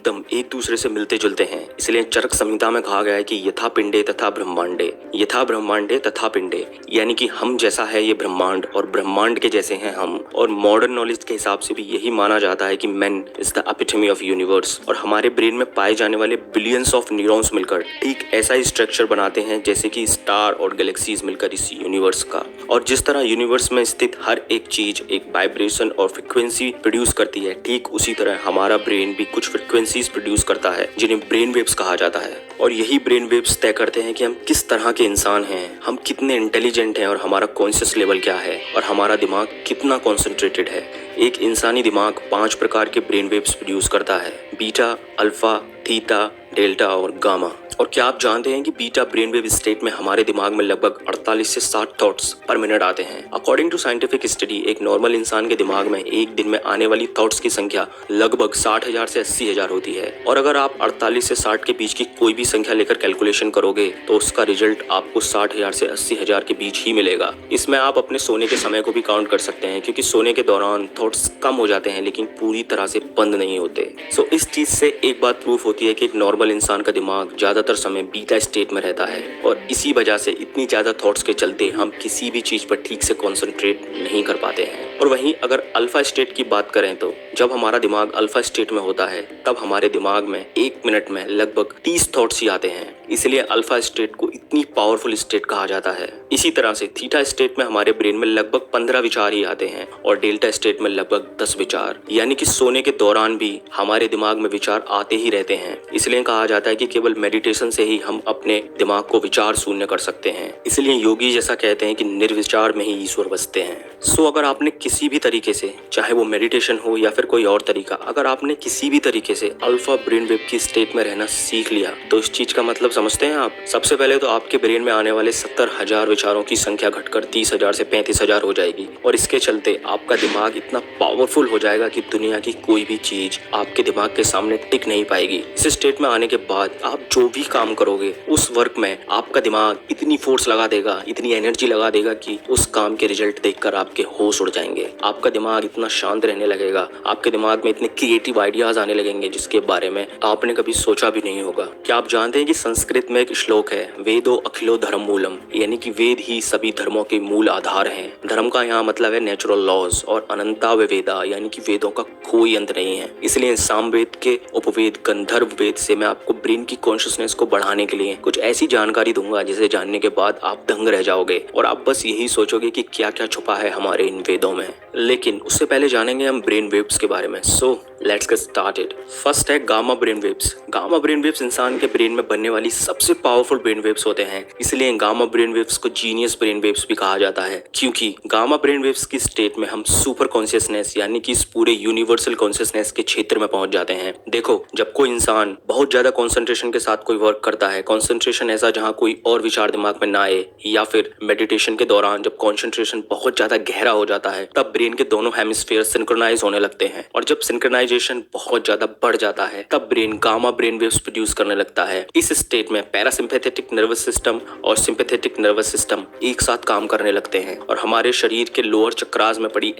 एकदम एक दूसरे से मिलते जुलते हैं। इसलिए चरक संहिता में कहा गया है कि यथा पिंडे तथा ब्रह्मांडे, यथा ब्रह्मांडे तथा पिंडे, यानी कि हम जैसा है ये ब्रह्मांड और ब्रह्मांड के जैसे हैं हम। और मॉडर्न नॉलेज के हिसाब से भी यही माना जाता है कि man is the epitome of universe. और हमारे ब्रेन में पाए जाने वाले बिलियंस ऑफ न्यूरॉन्स मिलकर ठीक ऐसा ही स्ट्रक्चर बनाते हैं जैसे कि स्टार और गैलेक्सीज मिलकर इस यूनिवर्स का। और जिस तरह यूनिवर्स में स्थित हर एक चीज एक वाइब्रेशन और फ्रीक्वेंसी प्रोड्यूस करती है, ठीक उसी तरह हमारा ब्रेन भी कुछ फ्रीक्वेंसीज प्रोड्यूस करता है जिन्हें ब्रेन वेव्स कहा जाता है। और यही ब्रेन वेव्स तय करते हैं कि हम किस तरह के इंसान हैं, हम कितने इंटेलिजेंट हैं और हमारा कॉन्शियस लेवल क्या है और हमारा दिमाग कितना कॉन्सेंट्रेटेड है। एक इंसानी दिमाग 5 प्रकार के ब्रेन वेव्स प्रोड्यूस करता है, बीटा, अल्फा, थीटा, डेल्टा और गामा। और क्या आप जानते हैं कि बीटा ब्रेन वेव स्टेट में हमारे दिमाग में लगभग 48 से 60 थॉट्स पर मिनट आते हैं। अकॉर्डिंग टू साइंटिफिक स्टडी, एक नॉर्मल इंसान के दिमाग में एक दिन में आने वाली थॉट्स की संख्या लगभग 60,000 से 80,000 होती है। और अगर आप 48 से 60 के बीच की कोई भी संख्या लेकर कैलकुलेशन करोगे तो उसका रिजल्ट आपको 60,000 से 80,000 के बीच ही मिलेगा। इसमें आप अपने सोने के समय को भी काउंट कर सकते हैं, क्योंकि सोने के दौरान थॉट्स कम हो जाते हैं लेकिन पूरी तरह से बंद नहीं होते। सो इस चीज से एक बात प्रूफ होती है कि एक नॉर्मल इंसान का दिमाग ज्यादातर समय बीटा स्टेट में रहता है। और इसी वजह से इतनी ज्यादा थॉट्स के चलते हम किसी भी चीज पर ठीक से कॉन्सेंट्रेट नहीं कर पाते हैं। और वहीं अगर अल्फा स्टेट की बात करें तो जब हमारा दिमाग अल्फा स्टेट में होता है तब हमारे दिमाग में 1 मिनट में लगभग 30 थॉट्स ही आते हैं। इसलिए अल्फा स्टेट को इतनी पावरफुल स्टेट कहा जाता है। इसी तरह से थीटा स्टेट में हमारे ब्रेन में लगभग 15 विचार ही आते हैं और डेल्टा स्टेट में लगभग 10 विचार, यानी कि सोने के दौरान भी हमारे दिमाग में विचार आते ही रहते हैं। इसलिए कहा जाता है कि केवल मेडिटेशन से ही हम अपने दिमाग को विचार शून्य कर सकते हैं। इसलिए योगी जैसा कहते हैं कि निर्विचार में ही ईश्वर बसते हैं। सो अगर आपने किसी भी तरीके से, चाहे वो मेडिटेशन हो या फिर कोई और तरीका, अगर आपने किसी भी तरीके से अल्फा ब्रेन वेव की स्टेट में रहना सीख लिया तो इस चीज का मतलब समझते हैं आप। सबसे पहले तो आपके ब्रेन में आने वाले 70,000 विचारों की संख्या घटकर 30,000 से 35,000 हो जाएगी। और इसके चलते आपका दिमाग इतना पावरफुल हो जाएगा कि दुनिया की कोई भी चीज आपके दिमाग के सामने टिक नहीं पाएगी। इस स्टेट में आने के बाद आप जो भी काम करोगे उस वर्क में आपका दिमाग इतनी फोर्स लगा देगा, इतनी एनर्जी लगा देगा कि उस काम के रिजल्ट देखकर आपके होश उड़ जाएंगे। आपका दिमाग इतना शांत रहने लगेगा, आपके दिमाग में इतने क्रिएटिव आइडियाज आने लगेंगे जिसके बारे में आपने कभी सोचा भी नहीं होगा। क्या आप जानते हैं कि संस्कृत में एक श्लोक है, वेदो अखिलो धर्म मूलम, यानी कि वेद ही सभी धर्मों के मूल आधार हैं। धर्म का यहाँ मतलब है नेचुरल लॉज और अनंता वेदा, यानी कि वेदों का कोई अंत नहीं है। इसलिए सामवेद के उपवेद गंधर्व वेद से मैं आपको ब्रेन की कॉन्शियसनेस को बढ़ाने के लिए कुछ ऐसी जानकारी दूंगा जिसे जानने के बाद आप दंग रह जाओगे और आप बस यही सोचोगे कि क्या क्या छुपा है हमारे इन वेदों में। लेकिन उससे पहले जानेंगे हम ब्रेन वेव्स के बारे में। So let's get started. First है gamma brain waves. Gamma brain waves इंसान के ब्रेन में बनने वाली सबसे पावरफुल ब्रेन वेव्स होते हैं। इसलिए गामा ब्रेन वेव्स को जीनियस ब्रेन वेव्स भी कहा जाता है, क्योंकि गामा ब्रेन वेव्स की स्टेट में हम सुपर कॉन्शियसनेस यानी कि इस पूरे यूनिवर्सल कॉन्शियसनेस के क्षेत्र में पहुंच जाते हैं। देखो, जब कोई इंसान बहुत ज्यादा कॉन्सेंट्रेशन के साथ कोई वर्क करता है, कॉन्सेंट्रेशन ऐसा जहाँ कोई और विचार दिमाग में ना आए, या फिर मेडिटेशन के दौरान जब कॉन्सेंट्रेशन बहुत ज्यादा गहरा हो जाता है तब ब्रेन के दोनों हेमिस्फीयर सिंक्रोनाइज होने लगते हैं। और जब सिंक्रोनाइजेशन बहुत ज्यादा बढ़ जाता है तब brain gamma brain waves produce करने लगता है। इस स्टेट में पैरासिम्पैथेटिक नर्वस सिस्टम और सिंपैथेटिक नर्वस सिस्टम एक साथ काम करने लगते हैं और हमारे शरीर के लोअर चक्रास में पड़ी